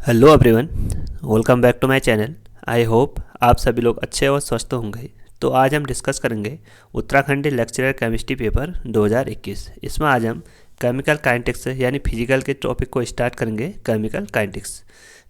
Hello everyone, welcome back to my channel. I hope आप सभी लोग अच्छे और स्वस्थ होंगे। तो आज हम डिस्कस करेंगे उत्तराखंडी लेक्चरर केमिस्ट्री पेपर 2021। इसमें आज हम केमिकल काइनेटिक्स यानी फिजिकल के टॉपिक को स्टार्ट करेंगे। केमिकल काइनेटिक्स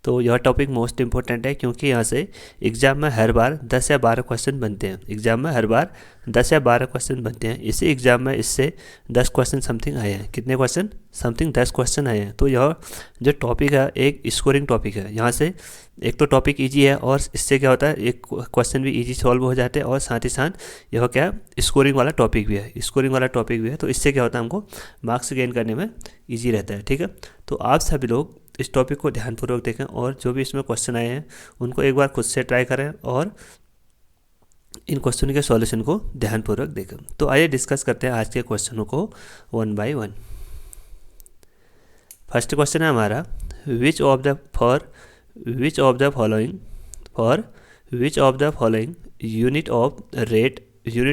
तो यह टॉपिक मोस्ट इंपॉर्टेंट है क्योंकि यहाँ से एग्ज़ाम में हर बार 10 या 12 क्वेश्चन बनते हैं। एग्ज़ाम में हर बार 10 या 12 क्वेश्चन बनते हैं। इसी एग्ज़ाम में इससे 10 क्वेश्चन समथिंग आए हैं। कितने क्वेश्चन? समथिंग 10 क्वेश्चन आए हैं। तो यह जो टॉपिक है एक स्कोरिंग टॉपिक है। यहाँ से एक तो टॉपिक इजी है और इससे क्या होता है एक क्वेश्चन भी इजी सॉल्व हो जाते हैं और साथ ही साथ यह क्या है स्कोरिंग वाला टॉपिक भी है। स्कोरिंग वाला टॉपिक भी है तो इससे क्या होता है हमको मार्क्स गेन करने में ईजी रहता है। ठीक है, तो आप सभी लोग इस टॉपिक को ध्यानपूर्वक देखें और जो भी इसमें क्वेश्चन आए हैं उनको एक बार खुद से ट्राई करें और इन क्वेश्चन के सॉल्यूशन को ध्यानपूर्वक देखें। तो आइए डिस्कस करते हैं आज के क्वेश्चनों को one by one. First question है हमारा which of the following unit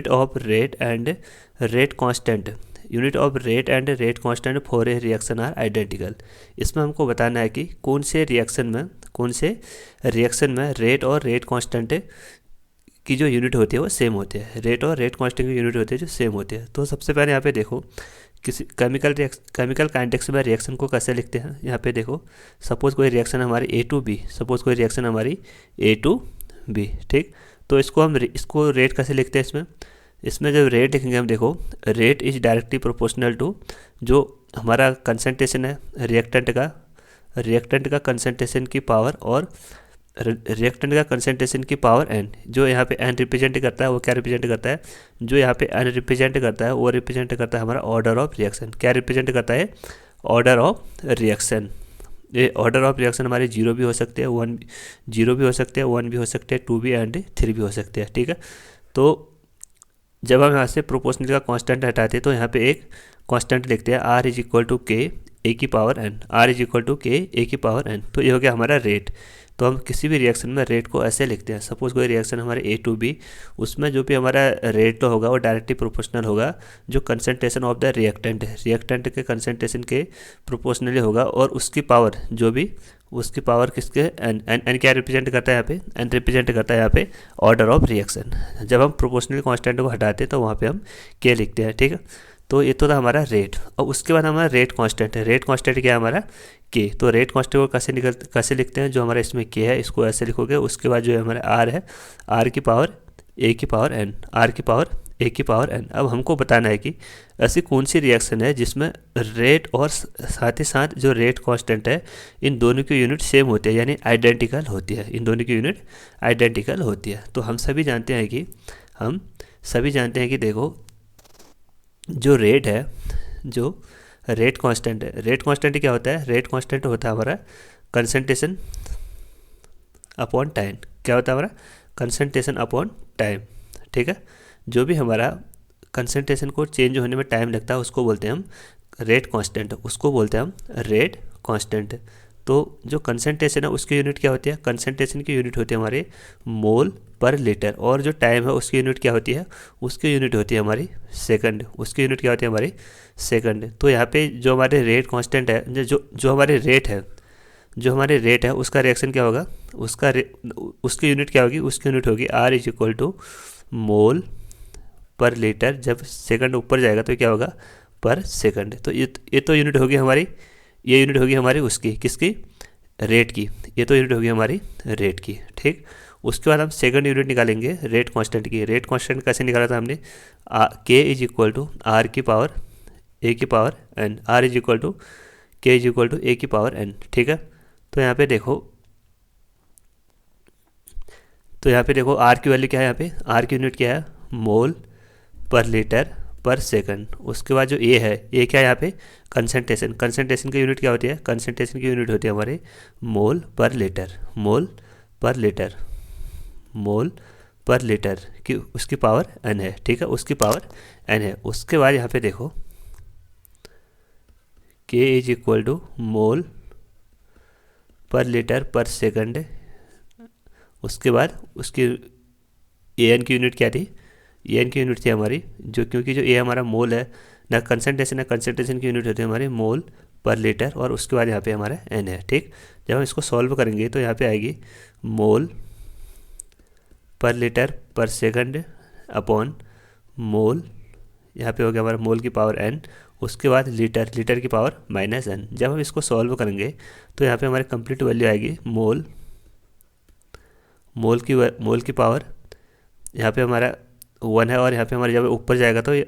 of rate and rate constant for a reaction are identical. इसमें हमको बताना है कि कौन से रिएक्शन में रेट और रेट कांस्टेंट की जो यूनिट होती है वो सेम होती है। रेट और रेट कांस्टेंट की यूनिट होती है जो सेम होती है। तो सबसे पहले यहाँ पे देखो किसी केमिकल काइनेटिक्स में रिएक्शन को कैसे लिखते हैं। यहाँ पे देखो सपोज़ कोई रिएक्शन हमारी ए टू बी, ठीक। तो इसको रेट कैसे लिखते हैं। इसमें जब रेट लिखेंगे हम देखो rate is directly proportional to जो हमारा कंसंट्रेशन है रिएक्टेंट का कंसंट्रेशन की पावर और रिएक्टेंट का कंसंट्रेशन की पावर एन। जो यहाँ पे एन रिप्रेजेंट करता है वो क्या रिप्रेजेंट करता है, जो यहाँ पे एन रिप्रेजेंट करता है वो रिप्रेजेंट करता है हमारा ऑर्डर ऑफ रिएक्शन। क्या रिप्रेजेंट करता है? Order of reaction. ये ऑर्डर ऑफ रिएक्शन हमारे 0 भी हो सकते हैं, 1 0 भी हो सकते हैं, 1 भी हो सकते हैं, 2 भी एंड 3 भी हो सकते हैं। ठीक है, तो जब हम यहाँ से प्रोपोर्शनल का कांस्टेंट हटाते हैं तो यहाँ पे एक कांस्टेंट लिखते हैं are is equal to K A की power N. R is equal to K A की पावर एन। तो ये हो गया हमारा रेट। तो हम किसी भी रिएक्शन में रेट को ऐसे लिखते हैं। सपोज कोई रिएक्शन हमारे ए टू बी, उसमें जो भी हमारा रेट होगा वो डायरेक्टली प्रोपोर्शनल होगा जो कंसंट्रेशन ऑफ द रिएक्टेंट के कंसंट्रेशन के प्रोपोर्शनली होगा और उसकी पावर उसकी पावर किसके एन क्या रिप्रेजेंट करता है यहाँ पे? एन रिप्रेजेंट करता है यहाँ पे ऑर्डर ऑफ रिएक्शन। जब हम प्रोपोर्शनल कांस्टेंट को हटाते हैं तो वहाँ पे हम के लिखते हैं। ठीक है, तो ये तो था हमारा रेट। और उसके बाद हमारा रेट कांस्टेंट है। रेट कांस्टेंट क्या है हमारा? के। तो रेट कांस्टेंट को कैसे लिखते हैं? जो हमारा इसमें के है इसको ऐसे लिखोगे। उसके बाद जो है हमारा आर है, आर की पावर ए की पावर एन, आर की पावर ए की पावर एन। अब हमको बताना है कि ऐसी कौन सी रिएक्शन है जिसमें रेट और साथ ही साथ जो रेट कांस्टेंट है इन दोनों की यूनिट सेम होती है यानी आइडेंटिकल होती है। इन दोनों की यूनिट आइडेंटिकल होती है। तो हम सभी जानते हैं कि देखो जो रेट है, जो रेट कांस्टेंट है, रेट कांस्टेंट क्या होता है? रेट कांस्टेंट होता है हमारा कंसंट्रेशन अपॉन टाइम। क्या होता है हमारा? Concentration upon time. ठीक है, जो भी हमारा कंसंट्रेशन को चेंज होने में टाइम लगता है उसको बोलते हैं हम रेट कांस्टेंट, उसको बोलते हैं हम रेट कांस्टेंट। तो जो कंसंट्रेशन है उसकी यूनिट क्या होती है? कंसंट्रेशन की यूनिट होती है हमारे मोल पर लीटर और जो टाइम है उसकी यूनिट क्या होती है? उसकी यूनिट होती है हमारी सेकंड। उसकी यूनिट क्या होती है? हमारी सेकंड। तो यहाँ पे जो हमारे रेट कांस्टेंट है, जो हमारे रेट है उसका रिएक्शन क्या होगा? उसकी यूनिट क्या होगी? उसकी यूनिट होगी आर इज इक्वल टू मोल पर लीटर। जब सेकंड ऊपर जाएगा तो क्या होगा? पर सेकंड। तो ये तो यूनिट होगी हमारी, ये यूनिट होगी हमारी उसकी, किसकी? रेट की। ये तो यूनिट होगी हमारी रेट की। ठीक, उसके बाद हम सेकंड यूनिट निकालेंगे रेट कांस्टेंट की। रेट कांस्टेंट कैसे निकाला था हमने? K is equal to R की पावर ए की power N. R is equal to K is equal to A की पावर एन। ठीक है, तो यहाँ पे देखो आर की वैल्यू क्या है? यहाँ पे आर की यूनिट क्या है? मोल पर लीटर पर सेकंड। उसके बाद जो ए है, ए क्या है यहाँ पे? कंसंट्रेशन। कंसंट्रेशन की यूनिट क्या होती है? कंसंट्रेशन की यूनिट होती है हमारे मोल पर लीटर की उसकी पावर एन है। ठीक है, उसकी पावर एन है। उसके बाद यहाँ पे देखो के इज इक्वल टू मोल पर लीटर पर सेकंड। उसके बाद उसकी ए एन की यूनिट क्या थी? ए एन की यूनिट थी हमारी क्योंकि जो ए हमारा मोल है ना कंसंट्रेशन है, कंसंट्रेशन की यूनिट होती है हमारी मोल पर लीटर और उसके बाद यहाँ पे हमारा n है। ठीक, जब हम इसको सॉल्व करेंगे तो यहाँ पे आएगी मोल पर लीटर पर सेकंड अपॉन मोल, यहाँ पे हो गया हमारा मोल की पावर n, उसके बाद लीटर, लीटर की पावर माइनस n। जब हम इसको सॉल्व करेंगे तो यहाँ पे हमारी कंप्लीट वैल्यू आएगी मोल की पावर, यहाँ पे हमारा 1 है और यहाँ पे हमारा जब ऊपर जाएगा तो ये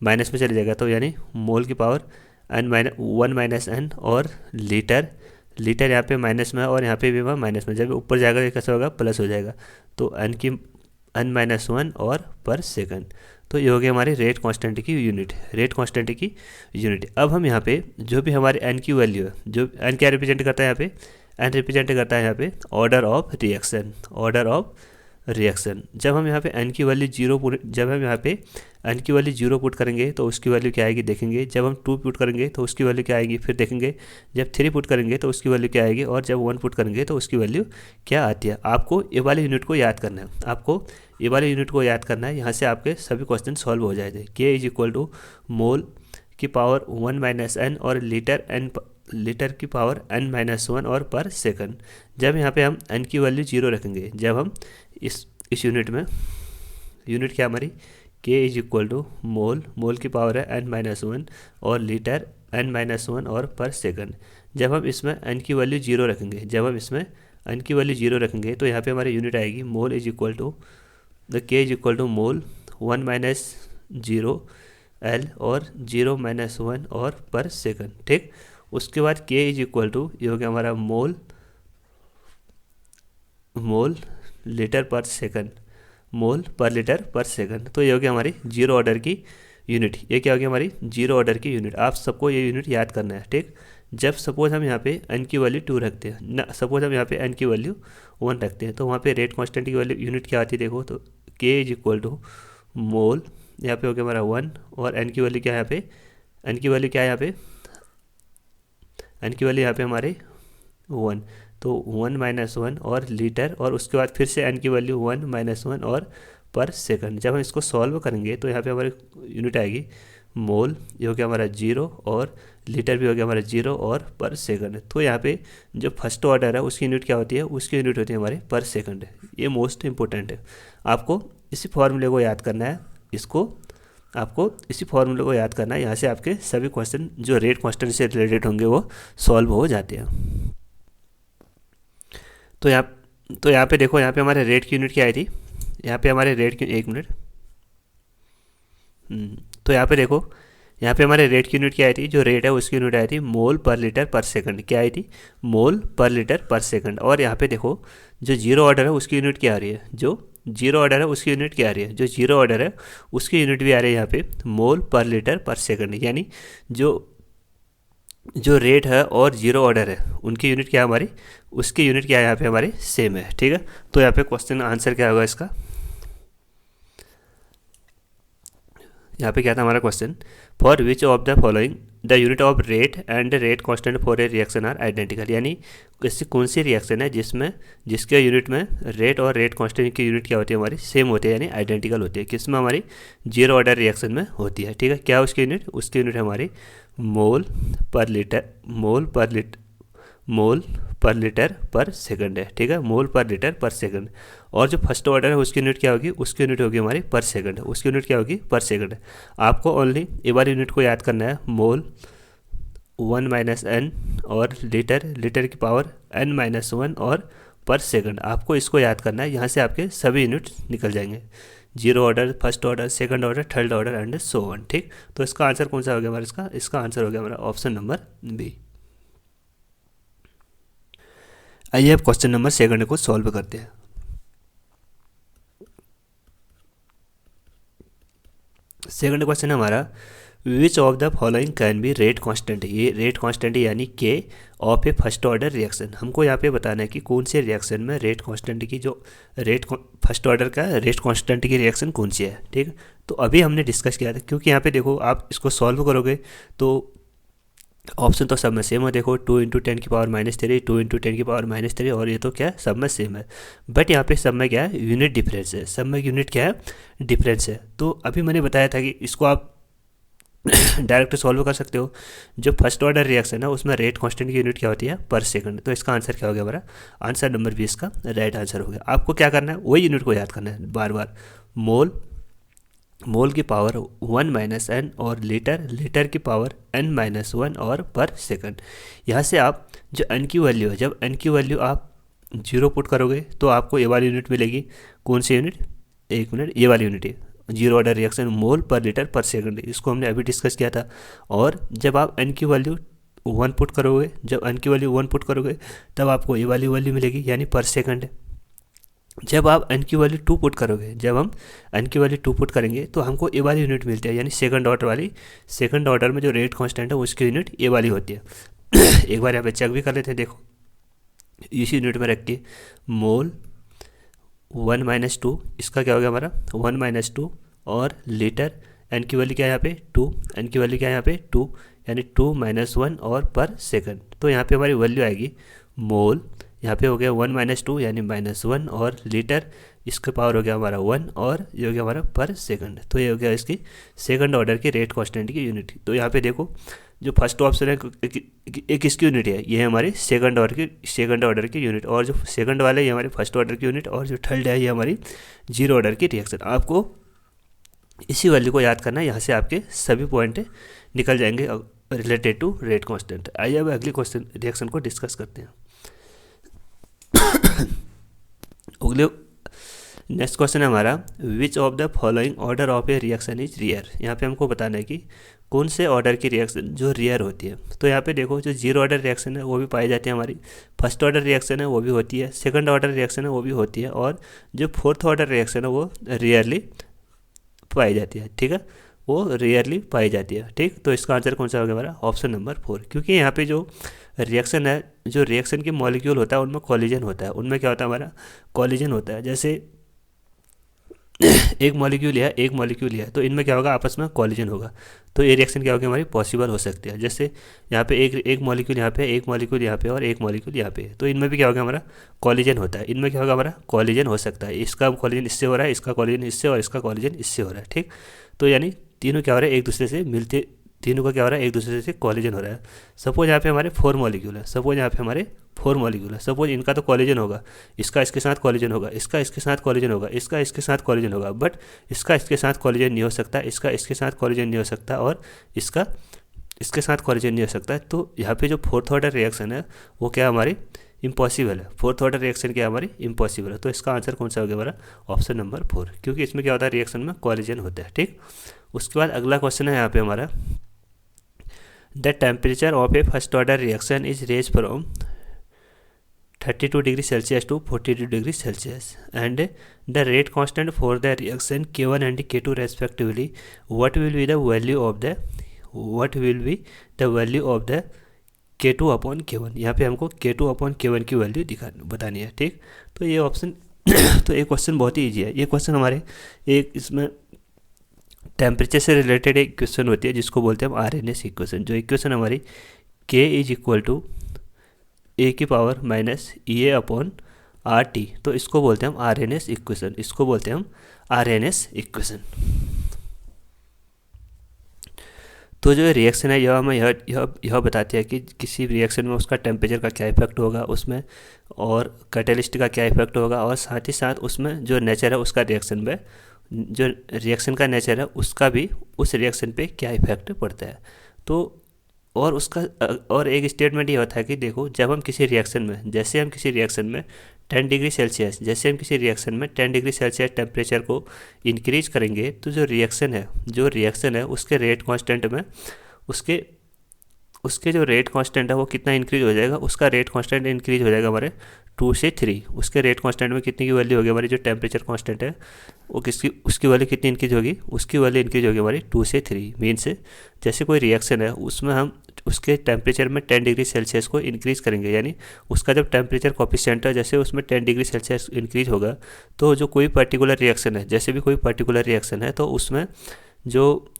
माइनस में चले जाएगा, तो यानी मोल की पावर वन माइनस n और लीटर, लीटर यहाँ पे माइनस में है और यहाँ पे भी माइनस में, जब ऊपर जाएगा ये कैसे होगा, प्लस हो जाएगा, तो n माइनस 1 और पर सेकंड। तो ये हो गया हमारी रेट कांस्टेंट की यूनिट, रेट कांस्टेंट की यूनिट। अब हम यहाँ पे जो भी हमारे n की वैल्यू है, जो n क्या रिप्रेजेंट करता है यहाँ पे, n रिप्रेजेंट करता है यहाँ पे order of reaction, order of reaction. जब हम यहाँ पे n की वैल्यू जीरो पुट करेंगे तो उसकी वैल्यू क्या आएगी देखेंगे, जब हम 2 पुट करेंगे तो उसकी वैल्यू क्या आएगी फिर देखेंगे, जब 3 पुट करेंगे तो उसकी वैल्यू क्या आएगी, और जब 1 पुट करेंगे तो उसकी वैल्यू क्या आती है। आपको ये वाले यूनिट को याद करना है, आपको ये वाले यूनिट को याद करना है, यहाँ से आपके सभी क्वेश्चन सॉल्व हो जाएंगे। k इज इक्वल टू मोल की पावर 1 माइनस n और लीटर की पावर n माइनस 1 और पर सेकंड। जब यहाँ पे हम n की वैल्यू 0 रखेंगे, जब हम इस यूनिट में, यूनिट क्या हमारी k इज इक्वल टू मोल की पावर है n माइनस 1 और लीटर n माइनस 1 और पर सेकंड। जब हम इसमें n की वैल्यू 0 रखेंगे, जब हम इसमें n की वैल्यू 0 रखेंगे तो यहाँ पे हमारी यूनिट आएगी mole is equal to k is equal to mole 1 minus 0 L और 0 माइनस 1 और पर सेकंड। ठीक, उसके बाद k इज इक्वल टू ये हो गया हमारा मोल लीटर पर सेकंड, मोल पर लीटर पर सेकंड। तो ये हो गया हमारी जीरो ऑर्डर की यूनिट, ये क्या हो गया हमारी जीरो ऑर्डर की यूनिट। आप सबको ये यूनिट याद करना है। ठीक, जब सपोज हम यहाँ पे n की वैल्यू 2 रखते हैं ना, सपोज हम यहाँ पे n की वैल्यू 1 रखते हैं, तो वहाँ पे रेट कांस्टेंट की वैल्यू यूनिट क्या आती है देखो, तो k इज इक्वल टू मोल, यहाँ पे हो गया हमारा 1 और n की वैल्यू क्या है यहाँ पे, n की वैल्यू क्या है यहाँ पे, n की वैल्यू यहाँ पे हमारे 1, तो 1 माइनस 1 और लीटर और उसके बाद फिर से n की वैल्यू 1 माइनस 1 और पर सेकंड। जब हम इसको सॉल्व करेंगे तो यहाँ पे हमारी यूनिट आएगी मोल, ये हो गया हमारा 0 और लीटर भी हो गया हमारा 0 और पर सेकंड। तो यहाँ पे जो फर्स्ट ऑर्डर है उसकी यूनिट क्या होती है, उसकी यूनिट होती है हमारे पर सेकंड। ये मोस्ट इंपॉर्टेंट है, आपको इसी फॉर्मूले को याद करना है, आपको इसी फॉर्मूले को याद करना है। यहाँ से आपके सभी क्वेश्चन जो रेट कांस्टेंट से रिलेटेड होंगे वो सॉल्व हो जाते हैं। तो यहाँ पे देखो, यहाँ पे हमारे रेट की यूनिट क्या आई थी, यहाँ पे हमारे रेट की, एक मिनट, तो यहाँ पे देखो, यहाँ पे हमारे रेट की यूनिट क्या आई थी, जो रेट है उसकी यूनिट आई थी मोल पर लीटर पर सेकंड। क्या आई थी, मोल पर लीटर पर सेकंड। और यहाँ पे देखो जो जीरो ऑर्डर है उसकी यूनिट क्या आ रही है, जो जीरो ऑर्डर है उसकी यूनिट क्या आ रही है, जो जीरो ऑर्डर है उसकी यूनिट भी आ रही है यहाँ पे मोल पर लीटर पर सेकंड। यानी जो रेट है और जीरो ऑर्डर है उनकी यूनिट क्या है हमारी, उसकी यूनिट क्या है यहाँ पे हमारी सेम है। ठीक है, तो यहाँ पे क्वेश्चन आंसर क्या होगा इसका, यहाँ पे क्या था हमारा question, for which of the following the unit of rate and rate constant for a reaction are identical. यानी इससे कौन सी रिएक्शन है जिसके यूनिट में रेट और रेट कांस्टेंट की यूनिट क्या होती है हमारी सेम होती है, यानी आइडेंटिकल होती है, किसमें हमारी जीरो ऑर्डर रिएक्शन में होती है। ठीक है, क्या उसकी यूनिट, उसकी यूनिट हमारी मोल पर लीटर पर सेकंड है। ठीक है, मोल पर लीटर पर सेकंड। और जो फर्स्ट ऑर्डर है उसकी यूनिट क्या होगी, उसकी यूनिट होगी हमारी पर सेकंड, उसकी यूनिट क्या होगी पर सेकंड। आपको ओनली ए वाली यूनिट को याद करना है, मोल 1 माइनस n और लीटर की पावर n माइनस 1 और पर सेकंड। आपको इसको याद करना है, यहाँ से आपके सभी यूनिट निकल जाएंगे, zero order, first order, second order, third order and so on. ठीक, तो इसका आंसर कौन सा हो गया हमारा, इसका आंसर हो गया हमारा ऑप्शन नंबर बी। आइए अब क्वेश्चन नंबर सेकंड को सॉल्व करते हैं। सेकंड क्वेश्चन हमारा, which of the following can be rate constant. ये रेट कांस्टेंट यानी K of a first order reaction. हमको यहाँ पे बताना है कि कौन से रिएक्शन में रेट कांस्टेंट की, जो फर्स्ट ऑर्डर का रेट कांस्टेंट की रिएक्शन कौन सी है। ठीक, तो अभी हमने डिस्कस किया था, क्योंकि यहाँ पे देखो आप इसको सॉल्व करोगे तो ऑप्शन तो सब में सेम है। देखो 2 × 10 की पावर -3, 2 × 10 की पावर -3, और ये तो क्या सब में सेम है। बट यहाँ पे सब में क्या है, यूनिट डिफरेंस है, सब में यूनिट क्या है, डिफरेंस है। तो अभी मैंने बताया था कि इसको आप डायरेक्ट सॉल्व कर सकते हो। जो फर्स्ट ऑर्डर रिएक्शन है उसमें रेट कांस्टेंट की यूनिट क्या होती है, पर सेकंड। तो इसका आंसर क्या हो गया हमारा, आंसर नंबर 20 का राइट आंसर हो गया। आपको क्या करना है, वही यूनिट को याद करना है बार बार। मोल, मोल की पावर 1 माइनस एन, और लीटर, लीटर की पावर n माइनस 1 और पर सेकंड। यहाँ से आप जो n की वैल्यू है, जब n की वैल्यू आप 0 पुट करोगे तो आपको ये वाली यूनिट मिलेगी। कौन सी यूनिट, एक मिनट, ये वाली यूनिट है, जीरो ऑर्डर रिएक्शन मोल पर लीटर पर सेकंड, इसको हमने अभी डिस्कस किया था। और जब आप n की वैल्यू 1 पुट करोगे, जब n की वैल्यू 1 पुट करोगे तब आपको ये वाली वैल्यू मिलेगी, यानी पर सेकंड। जब आप n की वैल्यू 2 पुट करोगे, जब हम n की वैल्यू 2 पुट करेंगे तो हमको ए वाली यूनिट मिलती है, यानी सेकंड ऑर्डर वाली। सेकंड ऑर्डर में जो रेट कांस्टेंट है उसकी यूनिट ए वाली होती है। एक बार यहाँ पे चेक भी कर लेते हैं, देखो इसी यूनिट में रख के मोल 1 माइनस 2, इसका क्या हो गया हमारा 1 माइनस 2, और लीटर, एन की वैल्यू क्या है यहाँ पे 2, एन की वैल्यू क्या है यहाँ पे 2, यानी 2 माइनस 1 और पर सेकंड। तो यहाँ पे हमारी वैल्यू आएगी मोल, यहाँ पे हो गया 1 माइनस 2 यानी माइनस 1, और लीटर, इसका पावर हो गया हमारा 1, और ये हो गया हमारा पर सेकंड। तो ये हो गया इसकी सेकंड ऑर्डर की रेट कांस्टेंट की यूनिट। तो यहाँ पे देखो जो फर्स्ट ऑप्शन है एक इसकी यूनिट है, ये है हमारी सेकंड ऑर्डर की यूनिट, और जो सेकंड वाले ये हमारी फर्स्ट ऑर्डर की यूनिट, और जो थर्ड है ये हमारी जीरो ऑर्डर की रिएक्शन। आपको इसी वैल्यू को याद करना है, यहाँ से आपके सभी पॉइंट निकल जाएंगे रिलेटेड टू रेट कांस्टेंट। आइए अब अगली क्वेश्चन रिएक्शन को डिस्कस करते हैं। अगले नेक्स्ट क्वेश्चन है हमारा, which of the following order of a reaction is rear. यहाँ पे हमको बताना है कि कौन से ऑर्डर की रिएक्शन जो रियर होती है। तो यहाँ पे देखो जो जीरो ऑर्डर रिएक्शन है वो भी पाई जाती है हमारी, फर्स्ट ऑर्डर रिएक्शन है वो भी होती है, सेकंड ऑर्डर रिएक्शन है वो भी होती है, और जो फोर्थ ऑर्डर रिएक्शन है वो रियरली पाई जाती है। ठीक है, वो रियरली पाई जाती है। ठीक, तो इसका आंसर कौन सा होगा हमारा, ऑप्शन नंबर 4। क्योंकि यहाँ पे जो रिएक्शन है, जो रिएक्शन की मॉलिक्यूल होता है उनमें कॉलिजन होता है, उनमें क्या होता है हमारा कॉलिजन होता है। जैसे एक मॉलिक्यूल है तो इनमें क्या होगा, आपस में कॉलिजन होगा, तो ये रिएक्शन क्या होगी हमारी पॉसिबल हो सकती है। जैसे यहाँ पे एक मॉलिक्यूल यहाँ पे, एक मॉलिक्यूल यहाँ पे, और एक मॉलिक्यूल यहाँ पे, तो इनमें भी क्या होगा हमारा कॉलिजन होता है। इनमें क्या होगा हमारा कॉलिजन हो सकता है, इसका कॉलिजन इससे हो रहा है, इसका कॉलिजन इससे, और इसका कॉलिजन इससे हो रहा है। ठीक, तो यानी तीनों क्या हो रहा है एक दूसरे से मिलते, तीनों का क्या हो रहा है एक दूसरे से कॉलिजन हो रहा है। सपोज यहाँ पे हमारे 4 मॉलिक्यूल है, सपोज इनका तो कॉलिजन होगा, इसका इसके साथ कॉलिजन होगा, इसका इसके साथ कॉलिजन होगा, इसका इसके साथ कॉलिजन होगा, बट इसका इसके साथ कॉलिजन नहीं हो सकता, इसका इसके साथ कॉलिजन नहीं हो सकता, और इसका इसके साथ कॉलिजन नहीं हो सकता। तो यहाँ पे जो फोर्थ ऑर्डर रिएक्शन है वो क्या हमारी इम्पॉसिबल है, फोर्थ ऑर्डर रिएक्शन क्या हमारी इम्पॉसिबल है। तो इसका आंसर कौन सा हो गया हमारा ऑप्शन नंबर 4, क्योंकि इसमें क्या होता है रिएक्शन में कॉलिजन होता है। ठीक, उसके बाद अगला क्वेश्चन है यहाँ पे हमारा, the temperature of a first order reaction is raise from 32 degree Celsius to 42 degree Celsius and the rate constant for the reaction K1 and K2 respectively, what will be the value of the K2 upon K1। यहाँ पे हमको K2 upon K1 की value बतानी है। ठीक, तो ये option तो ये क्वेश्चन बहुत ही ईजी है। ये क्वेश्चन हमारे एक इसमें टेम्परेचर से रिलेटेड एक इक्वेशन होती है जिसको बोलते हैं हम RNS इक्वेशन। जो इक्वेशन हमारी K is equal to A की power minus EA upon RT, तो इसको बोलते हैं हम RNS इक्वेशन, इसको बोलते हैं हम RNS इक्वेशन। तो जो रिएक्शन है यह हमें यह बताती है कि किसी रिएक्शन में उसका टेम्परेचर का क्या इफेक्ट होगा उसमें, और कैटेलिस्ट का क्या इफेक्ट होगा, और साथ ही साथ उसमें जो नेचर है उसका रिएक्शन में, जो रिएक्शन का नेचर है उसका भी उस रिएक्शन पे क्या इफेक्ट पड़ता है। तो और उसका और एक स्टेटमेंट ये होता है कि देखो जब हम किसी रिएक्शन में, जैसे हम किसी रिएक्शन में 10 डिग्री सेल्सियस टेम्परेचर को इंक्रीज करेंगे, तो जो रिएक्शन है उसके रेट कांस्टेंट में उसके जो रेट कांस्टेंट है वो कितना इंक्रीज हो जाएगा, उसका रेट कांस्टेंट इंक्रीज हो जाएगा हमारे 2 से 3। उसके रेट कांस्टेंट में कितनी की वैल्यू होगी हमारी, जो टेम्परेचर कांस्टेंट है वो उसकी वैल्यू कितनी इंक्रीज होगी, उसकी वैल्यू इंक्रीज होगी हमारी 2 से 3। मीन्स जैसे कोई रिएक्शन है उसमें हम उसके टेम्परेचर में 10 डिग्री सेल्सियस को इंक्रीज़ करेंगे, यानी उसका जब टेम्परेचर कोफिशिएंट है जैसे उसमें 10 डिग्री सेल्सियस इंक्रीज होगा, तो जो कोई पर्टिकुलर रिएक्शन है, जैसे भी कोई पर्टिकुलर रिएक्शन है, तो उसमें जो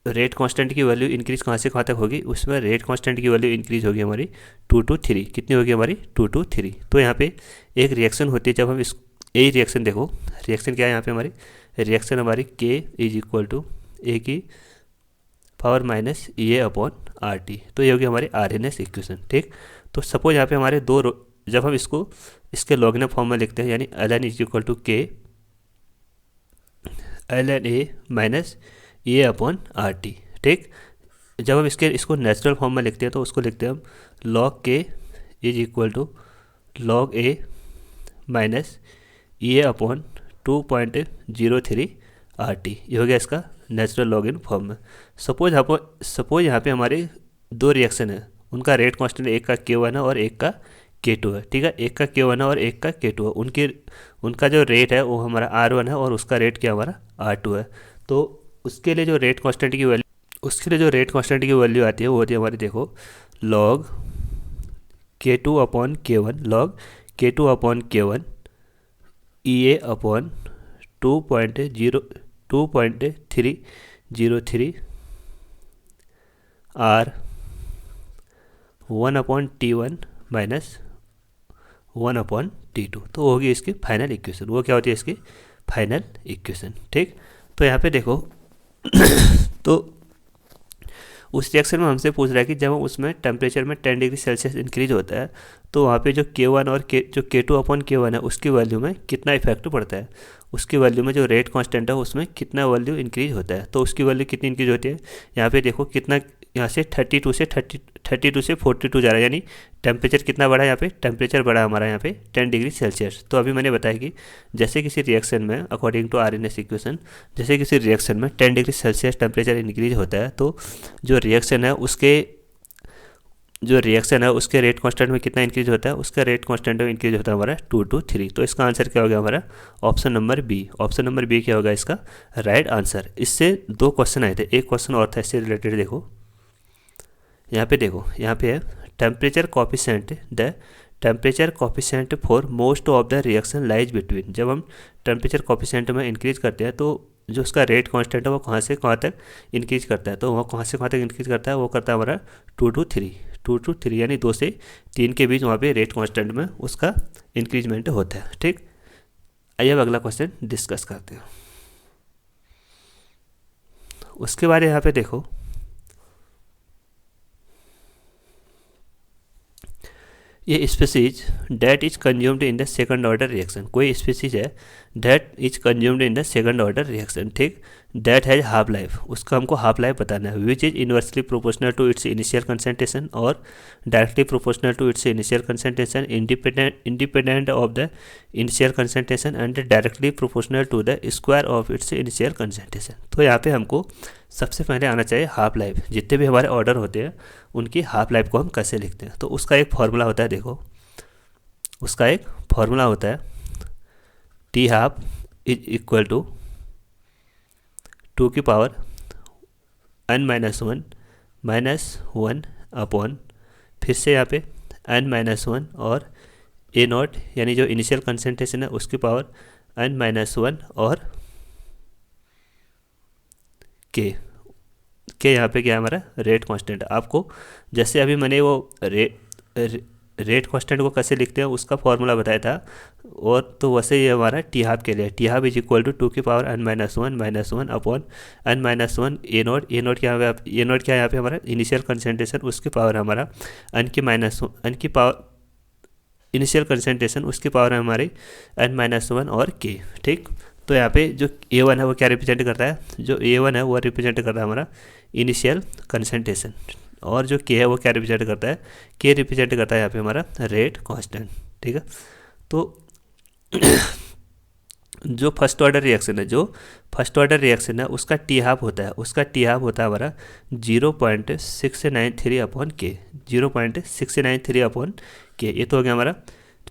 रेट कांस्टेंट की वैल्यू इंक्रीज कहाँ से कहाँ तक होगी, उसमें रेट कांस्टेंट की वैल्यू इंक्रीज होगी हमारी 2 to 3। कितनी होगी हमारी 2 to 3। तो यहाँ पे एक रिएक्शन होती है, जब हम यही रिएक्शन देखो, रिएक्शन क्या है यहाँ पे हमारी, रिएक्शन हमारी K is equal to A की power minus A upon R T. तो ये होगी हमारी आरएनएस इक्वेशन, ठीक। तो सपोज यहाँ पे हमारे जब हम इसको इसके लॉगिनम फॉर्म में लिखते हैं, यानी ln इज इक्वल टू के ln A minus A upon R T, ठीक। जब हम इसको नेचुरल फॉर्म में लिखते हैं तो उसको लिखते हैं हम log के is equal to log A minus A upon 2.03 R T. ये हो गया इसका नेचुरल लॉगिन फॉर्म में। सपोज यहाँ पे हमारे दो रिएक्शन है, उनका रेट कांस्टेंट एक का K1 है और एक का K2 है, ठीक है। एक का K1 है और एक का K2 है। उनका जो रेट है वो हमारा R1 है और उसका रेट क्या हमारा R2 है। तो उसके लिए जो रेट कांस्टेंट की वैल्यू आती है वो होती है हमारी, देखो, log K2 upon K1 log K2 upon K1 EA upon 2.303 R 1 upon T1 minus 1 upon T2। तो होगी इसकी फाइनल इक्वेशन। वो क्या होती है इसकी फाइनल इक्वेशन, ठीक। तो यहाँ पे देखो तो उस रिएक्शन में हमसे पूछ रहा है कि जब उसमें टेम्परेचर में 10 डिग्री सेल्सियस इंक्रीज होता है तो वहाँ पे जो K1 और जो K2 अपॉन K1 है उसकी वैल्यू में कितना इफेक्ट पड़ता है, उसकी वैल्यू में जो रेट कांस्टेंट है उसमें कितना वैल्यू इंक्रीज होता है। तो उसकी वैल्यू कितनी इंक्रीज होती है, यहाँ पे देखो कितना, यहाँ से 32 से 42 जा रहा है, यानी टेम्परेचर कितना बढ़ा है, यहाँ पे टेम्परेचर बढ़ा हमारा यहाँ पे 10 डिग्री सेल्सियस। तो अभी मैंने बताया कि जैसे किसी रिएक्शन में अकॉर्डिंग टू आरएनएस इक्वेशन, जैसे किसी रिएक्शन में 10 डिग्री सेल्सियस टेम्परेचर इंक्रीज होता है तो जो रिएक्शन है उसके रेट कांस्टेंट में कितना इंक्रीज होता है, उसका रेट कांस्टेंट में इंक्रीज होता है हमारा 2 to 3। तो इसका आंसर क्या होगा हमारा option number B. Option number B क्या होगा इसका राइट आंसर। इससे दो क्वेश्चन आए थे, एक क्वेश्चन और था इससे रिलेटेड। देखो यहाँ पे है temperature coefficient for most of the reaction lies between. जब हम टेम्परेचर कोफिशिएंट में इंक्रीज करते हैं तो जो उसका रेट कांस्टेंट है वो कहाँ से कहाँ तक इंक्रीज करता है, तो वह कहाँ से कहाँ तक इंक्रीज करता है, वो करता है हमारा 2 to 3 यानी 2 से 3 के बीच वहाँ पे रेट कांस्टेंट में उसका इंक्रीजमेंट होता है, ठीक। आइए अब अगला क्वेश्चन डिस्कस करते हैं। उसके बाद यहाँ पे देखो ये species that is consumed in the second order reaction. कोई स्पीसीज है that is consumed in the second order reaction, ठीक। डेट हैज हाफ लाइफ, उसका हमको हाफ लाइफ बताना है। Which is inversely proportional to its initial concentration और directly proportional to its initial concentration, independent of the initial concentration and directly proportional to the square of its initial concentration. तो यहाँ पे हमको सबसे पहले आना चाहिए हाफ लाइफ। जितने भी हमारे ऑर्डर होते हैं उनकी हाफ लाइफ को हम कैसे लिखते हैं, तो उसका एक फॉर्मूला होता है। देखो उसका एक फॉर्मूला होता है T half is equal to 2 की पावर n-1 -1 अपॉन, फिर से यहाँ पे n-1 और ए नॉट यानी जो इनिशियल कंसंट्रेशन है उसकी पावर n-1 और के यहाँ पे क्या हमारा रेट कांस्टेंट है। आपको जैसे अभी मैंने वो रेट कांस्टेंट को कैसे लिखते हैं उसका फॉर्मूला बताया था, और तो वैसे ये हमारा टी हाफ के लिए T half is equal to 2 की power n-1 upon n-1 A not क्या यहाँ पे हमारा इनिशियल कंसंट्रेशन उसकी पावर हमारा n की पावर इनिशियल कंसंट्रेशन उसकी पावर है हमारी n-1 और के, ठीक। तो यहाँ पे जो A1 है वो क्या रिप्रेजेंट करता है, जो A1 है वो रिप्रेजेंट करता है हमारा इनिशियल कंसंट्रेशन, और जो K है वो क्या रिप्रेजेंट करता है, K रिप्रेजेंट करता है यहाँ पे हमारा रेट कांस्टेंट, ठीक है। तो जो फर्स्ट ऑर्डर रिएक्शन है उसका टी हाफ होता है हमारा 0.693 अपॉन के, 0.693 अपॉन के। ये तो हो गया हमारा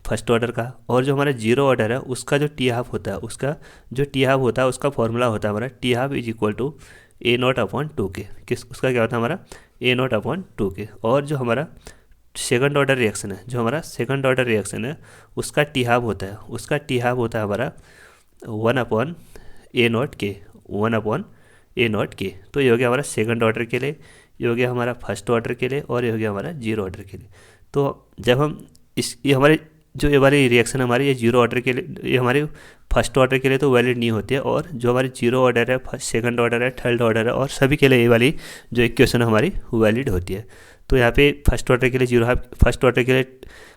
फर्स्ट ऑर्डर का। और जो हमारा जीरो ऑर्डर है उसका जो टी हाफ होता है उसका फॉर्मूला होता है हमारा T half is equal to A not upon 2 K. उसका क्या होता है हमारा ए नॉट अपॉन 2 के। और जो हमारा सेकंड ऑर्डर रिएक्शन है उसका टी हाफ होता है हमारा 1 अपॉन ए नॉट के। तो ये हो गया हमारा सेकंड ऑर्डर के लिए, ये हो गया हमारा फर्स्ट ऑर्डर के लिए, और ये हो गया हमारा जीरो ऑर्डर के लिए। तो जब हम ये हमारे जो ये वाली रिएक्शन हमारी ये जीरो ऑर्डर के लिए, ये हमारे फर्स्ट ऑर्डर के लिए तो वैलिड नहीं होती है, और जो हमारी जीरो ऑर्डर है, फर्स्ट सेकंड ऑर्डर है, थर्ड ऑर्डर है, और सभी के लिए ये वाली जो इक्वेशन हमारी वैलिड होती है। तो यहाँ पे फर्स्ट ऑर्डर के लिए फर्स्ट ऑर्डर के लिए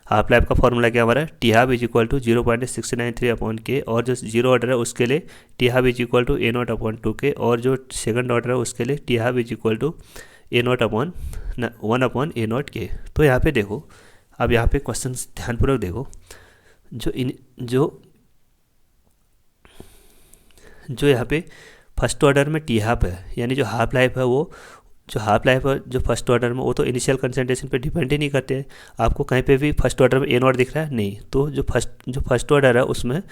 हाफ लाइफ का फॉर्मूला क्या हमारा, T half is equal to 0.693 upon K, और जो जीरो ऑर्डर है उसके लिए T half is equal to A not upon 2 K, और जो सेकंड ऑर्डर है उसके लिए T half is equal to A not upon 1 upon A not K. तो यहाँ पे देखो, अब यहाँ पे क्वेश्चन ध्यानपूर्वक देखो, जो यहाँ पे फर्स्ट ऑर्डर में टी हाफ है, यानी जो हाफ लाइफ है वो, जो हाफ लाइफ है जो फर्स्ट ऑर्डर में, वो तो इनिशियल कंसंट्रेशन पे डिपेंड ही नहीं करते हैं। आपको कहीं पे भी फर्स्ट ऑर्डर में ए नॉट दिख रहा है नहीं, तो जो फर्स्ट ऑर्डर है उसमें,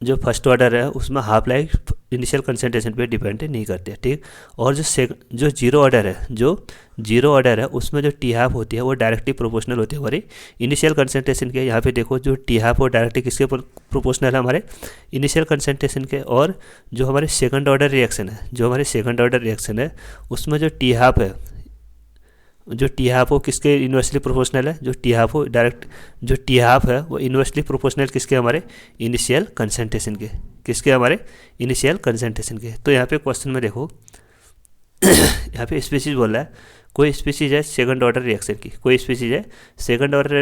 जो फर्स्ट ऑर्डर है उसमें हाफ लाइफ इनिशियल कंसंट्रेशन पे डिपेंड नहीं करते, ठीक। और जो जीरो ऑर्डर है उसमें जो टी हाफ होती है वो डायरेक्टली प्रोपोर्शनल होती है हमारी इनिशियल कंसंट्रेशन के। यहाँ पे देखो, जो टी हाफ वो डायरेक्टली किसके प्रोपोर्शनल है, हमारे इनिशियल कंसंट्रेशन के। और जो हमारे सेकंड ऑर्डर रिएक्शन है उसमें जो टी हाफ है, वो किसके इन्वर्सली प्रोपोर्शनल है, जो टी हाफ है वो इन्वर्सली प्रोपोर्शनल किसके, हमारे इनिशियल कंसंट्रेशन के, तो यहाँ पे क्वेश्चन में देखो यहाँ पे स्पीशीज बोल रहा है, कोई स्पीशीज है सेकंड ऑर्डर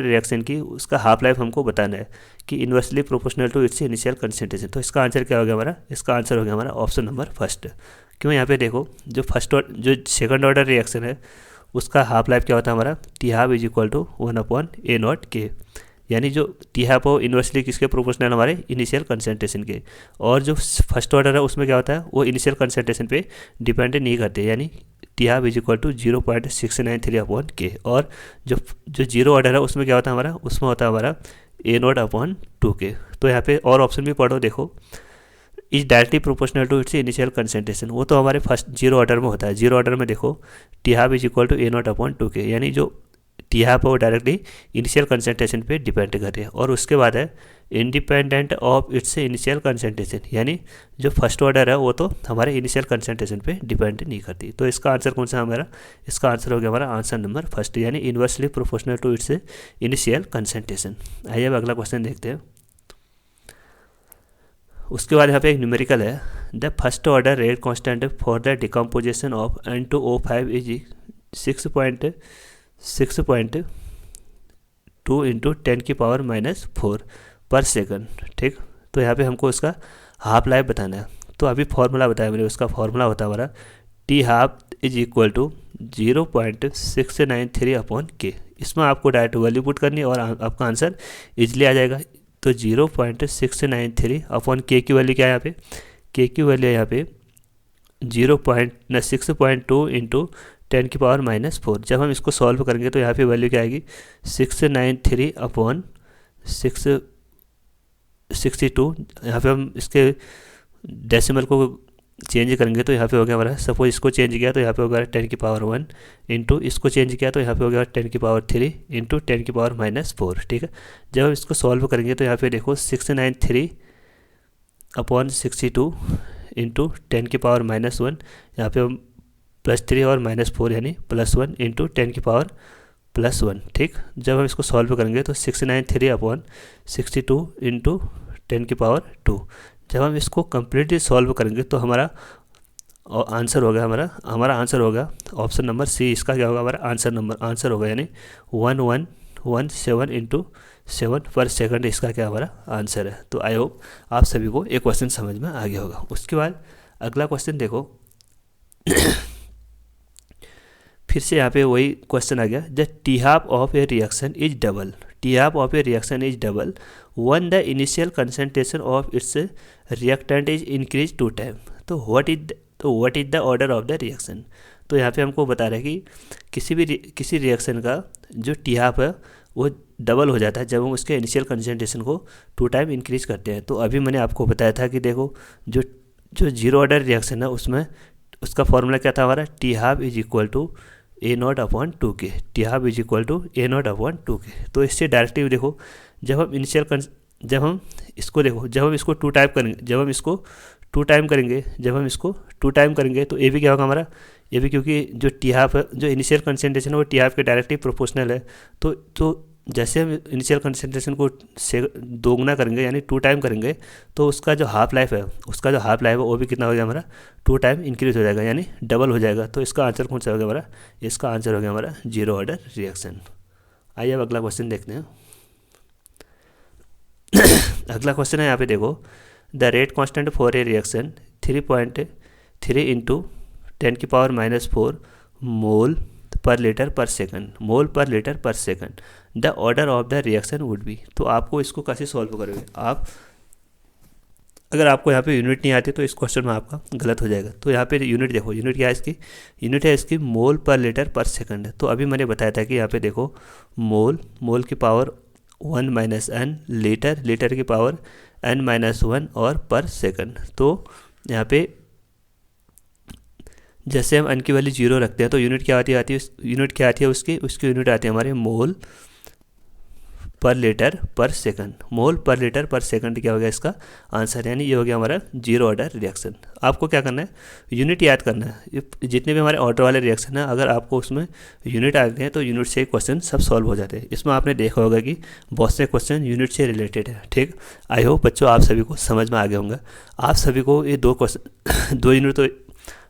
रिएक्शन की, उसका हाफ लाइफ हमको बताना है कि inversely proportional to its initial concentration. तो इसका आंसर क्या हो गया हमारा, इसका आंसर हो गया हमारा ऑप्शन नंबर फर्स्ट। क्यों, यहाँ पे देखो, जो सेकंड ऑर्डर रिएक्शन है उसका हाफ लाइफ क्या होता है हमारा, T half is equal to 1 upon A not K, यानी जो टी हाफ हो इन्वर्सली किसके प्रोपोर्शनल, हमारे इनिशियल कंसंट्रेशन के। और जो फर्स्ट ऑर्डर है उसमें क्या होता है, वो इनिशियल कंसंट्रेशन पे डिपेंड नहीं करते, यानी T half is equal to 0.693 upon K. और जो जीरो ऑर्डर है उसमें क्या होता है हमारा, उसमें होता है हमारा ए नॉट अपॉन 2 के। तो यहाँ पे और ऑप्शन भी पढ़ो, देखो, is directly proportional to its initial concentration, वो तो हमारे फर्स्ट जीरो ऑर्डर में होता है। जीरो ऑर्डर में देखो T half is equal to A not upon 2 K, यानी जो टी हाफ है वो डायरेक्टली इनिशियल कंसंट्रेशन पे डिपेंड कर रही है। और उसके बाद है independent of its initial concentration, यानी जो फर्स्ट ऑर्डर है वो तो हमारे इनिशियल कंसंट्रेशन पे डिपेंड नहीं करती। तो इसका आंसर कौन सा हमारा, इसका आंसर हो गया हमारा आंसर नंबर फर्स्ट, यानी inversely proportional to its initial concentration. आइए अब अगला क्वेश्चन देखते हैं। उसके बाद यहाँ पे एक न्यूमेरिकल है, the first order rate constant for the decomposition of N2O5 is 6.2 into 10⁻⁻⁴ पर सेकंड, ठीक। तो यहाँ पे हमको इसका हाफ लाइफ बताना है। तो अभी फॉर्मूला बताया मैंने, उसका फॉर्मूला होता है हमारा T half is equal to 0.693 upon K. इसमें आपको डायरेक्ट वैल्यू पुट करनी है और आपका आंसर इजली आ जाएगा। तो 0.693 अपॉन के की वैल्यू क्या है, यहाँ पे के की वैल्यू यहाँ पे 6.2 इंटू 10⁻⁻⁴। जब हम इसको सॉल्व करेंगे तो यहाँ पे वैल्यू क्या आएगी, 693 अपॉन 662। यहाँ पे हम इसके डेसिमल को चेंज करेंगे तो यहाँ पे हो गया हमारा, सपोज इसको चेंज किया तो यहाँ पे हो गया 10⁻⁻1 इंटू इसको चेंज किया तो यहाँ पे हो गया 10⁻³ इंटू 10⁻⁻⁴, ठीक है। जब हम इसको सॉल्व करेंगे तो यहाँ पे देखो 693 अपॉन 62 इंटू 10⁻⁻1, यहाँ पे हम +3 और -4 यानी +1 इंटू 10⁻+1, ठीक। जब हम इसको सॉल्व करेंगे तो 693 अपॉन 62 इंटू 10⁻²। जब हम इसको कम्प्लीटली सॉल्व करेंगे तो हमारा आंसर होगा हमारा आंसर होगा ऑप्शन नंबर सी। इसका क्या होगा, हमारा आंसर होगा यानी 1117 इंटू 7 पर सेकंड, इसका क्या हमारा आंसर है। तो आई होप आप सभी को एक क्वेश्चन समझ में आ गया होगा। उसके बाद अगला क्वेश्चन देखो फिर से यहाँ पे वही क्वेश्चन आ गया, the T half of a reaction is double, when the initial concentration of its reactant is increase 2 time. तो what is the order of the reaction. तो यहाँ पे हमको बता रहा है कि किसी रिएक्शन का जो टी हाफ है वो डबल हो जाता है जब हम उसके इनिशियल कंसंट्रेशन को 2 टाइम इंक्रीज करते हैं। तो अभी मैंने आपको बताया था कि देखो जो जीरो ऑर्डर रिएक्शन है उसमें उसका फॉर्मूला क्या था हमारा, T half is equal to A not upon 2 K, T half is equal to A not upon 2 K. तो इससे डायरेक्टली देखो जब हम इसको 2 टाइप करेंगे, जब हम इसको 2 टाइम करेंगे तो ए भी क्या होगा हमारा, ए भी क्योंकि जो टी हाफ है, जो इनिशियल कंसंट्रेशन है वो टी हाफ के डायरेक्टली प्रोपोर्शनल है। तो जैसे हम इनिशियल कंसंट्रेशन को से दोगुना करेंगे यानी 2 टाइम करेंगे, तो उसका जो हाफ लाइफ है वो भी कितना हो गया हमारा 2 टाइम इंक्रीज हो जाएगा यानी डबल हो जाएगा। तो इसका आंसर कौन सा हो गया हमारा, इसका आंसर हो गया हमारा जीरो ऑर्डर रिएक्शन। आइए अब अगला क्वेश्चन देखते हैं। अगला क्वेश्चन है, यहाँ पे देखो, the rate constant for a reaction 3.3 into 10⁻⁻4 मोल पर लीटर पर सेकंड, मोल पर लीटर पर second, the order of the reaction would be. तो आपको इसको कैसे सॉल्व करोगे आप, अगर आपको यहाँ पे यूनिट नहीं आती तो इस क्वेश्चन में आपका गलत हो जाएगा। तो यहाँ पे यूनिट देखो, यूनिट क्या है इसकी, यूनिट है इसकी मोल पर लीटर पर सेकंड। तो अभी मैंने बताया था कि यहाँ पे देखो मोल की पावर 1 माइनस n, लीटर की पावर n-1 और पर सेकंड। तो यहाँ पे जैसे हम n की वैल्यू 0 रखते हैं तो यूनिट क्या आती है उसकी यूनिट आती है हमारे मोल पर लीटर पर सेकंड। मोल पर लीटर पर सेकंड क्या हो गया इसका आंसर, यानी ये हो गया हमारा जीरो ऑर्डर रिएक्शन। आपको क्या करना है, यूनिट याद करना है। जितने भी हमारे ऑर्डर वाले रिएक्शन है, अगर आपको उसमें यूनिट आते हैं तो यूनिट से क्वेश्चन सब सॉल्व हो जाते हैं। इसमें आपने देखा होगा कि बहुत से क्वेश्चन यूनिट से रिलेटेड है। ठीक, आई होप बच्चों आप सभी को समझ में आ गया होंगे। आप सभी को ये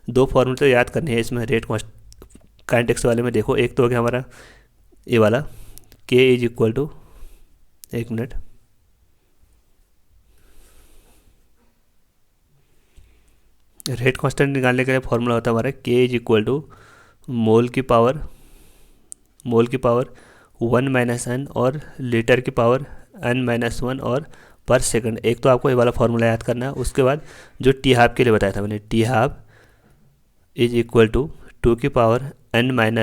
दो फॉर्मूले तो याद करने हैं इसमें रेट काइनेटिक्स वाले में। देखो, एक तो हो गया हमारा ये वाला K इज इक्वल टू, एक मिनट, रेट कांस्टेंट निकालने के लिए फॉर्मूला होता है हमारा K इज इक्वल टू मोल की पावर 1 माइनस n और लीटर की पावर n-1 और पर सेकंड। एक तो आपको ये वाला फॉर्मूला याद करना है। उसके बाद जो टी हाफ के लिए बताया था मैंने, T half is equal to 2 की power n-1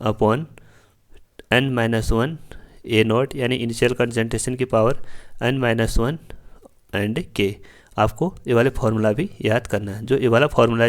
upon n-1 A not, यानी इनिशियल कंसंट्रेशन की पावर n-1 एंड के। आपको ये वाले फार्मूला भी याद करना है। जो ये वाला फार्मूला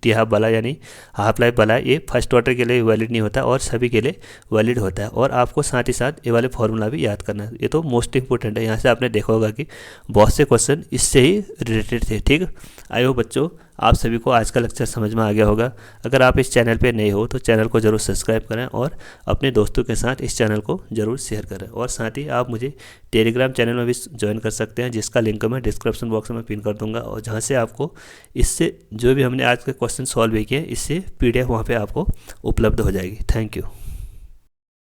टी हाफ वाला यानी हाफ लाइफ वाला, ये फर्स्ट ऑर्डर के लिए वैलिड नहीं होता और सभी के लिए वैलिड होता है। और आपको साथ ही साथ ये वाले फार्मूला भी याद करना है। ये तो मोस्ट इंपॉर्टेंट है। यहाँ से आपने देखा होगा कि बहुत से क्वेश्चन इससे ही रिलेटेड थे। ठीक, आई होप बच्चों आप सभी को आज का लेक्चर समझ में आ गया होगा। अगर आप इस चैनल पे नए हो तो चैनल को ज़रूर सब्सक्राइब करें और अपने दोस्तों के साथ इस चैनल को ज़रूर शेयर करें। और साथ ही आप मुझे टेलीग्राम चैनल में भी ज्वाइन कर सकते हैं, जिसका लिंक मैं डिस्क्रिप्शन बॉक्स में पिन कर दूंगा। और जहाँ से आपको इससे जो भी हमने आज के क्वेश्चन सॉल्व किए, इससे PDF वहाँ पे आपको उपलब्ध हो जाएगी। Thank you.